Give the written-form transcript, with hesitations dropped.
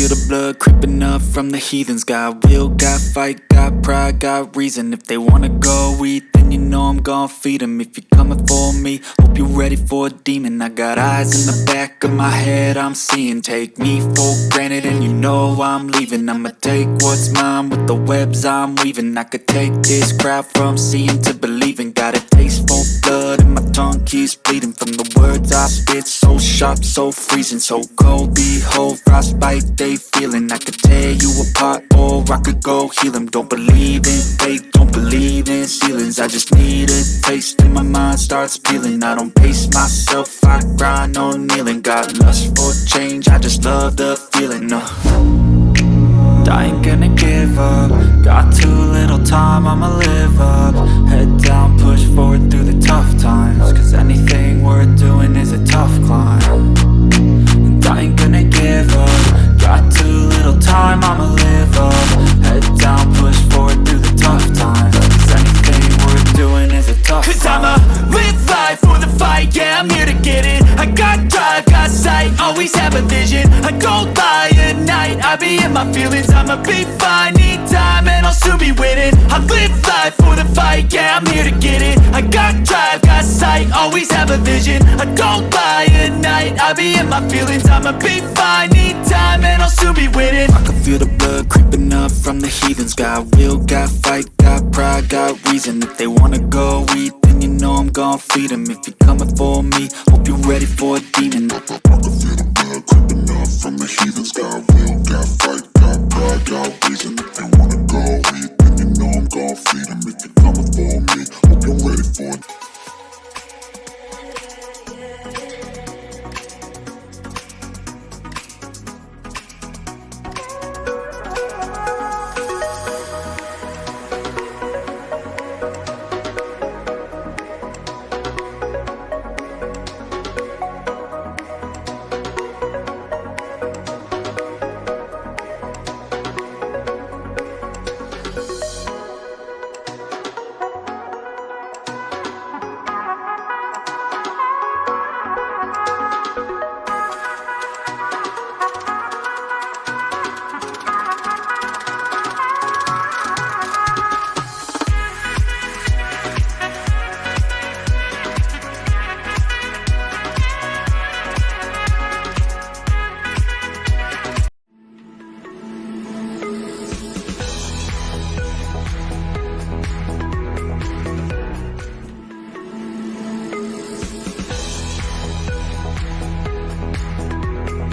feel the blood creeping up from the heathens. Got will, got fight, got pride, got reason. If they wanna go eat, then you know I'm gon' feed them. If you're coming for me, hope you're ready for a demon. I got eyes in the back of my head, I'm seeing. Take me for granted and you know I'm leaving. I'ma take what's mine with the webs I'm weaving. I could take this crowd from seeing to believing. Got a taste for blood and my tongue keeps bleeding from the words I spit. So sharp, so freezing, so cold. Behold, frostbite they feeling. I could tear you apart or I could go heal them. Don't believe in fate, don't believe in ceilings. I just need a taste and my mind starts peeling. I don't pace myself, I grind on kneeling. Got lust for change, I just love the feeling. I ain't gonna give up. Got too little time, I'ma live up. Head down, push forward through the tough times. Cause anything worth doing is a tough climb. And I ain't gonna give up. Got too little time, I'ma live up. Head down, push forward through the tough times. Cause anything worth doing is a tough climb. Cause I'ma live life for the fight, yeah, I'm here to get it. I got drive, got sight, always have a vision. I don't lie at night, I be in my feelings. I'ma be fine, need time and I'll soon be winning. I live life for the fight, yeah, I'm here to get it. I got drive, got sight, always have a vision. I don't lie at night, I be in my feelings. I'ma be fine, need time and I'll soon be winning. I can feel the blood creeping up from the heathens. Got will, got fight, got pride, got reason. If they wanna go eat, then you know I'm gon' feed them. If you're coming for me, hope you're ready for a demon. I can feel the blood creeping up from the heathens. Got will, got fight, got pride, got reason. If they wanna go eat, then you know I'm gon' feed them. If you're coming for me, hope you're ready for it.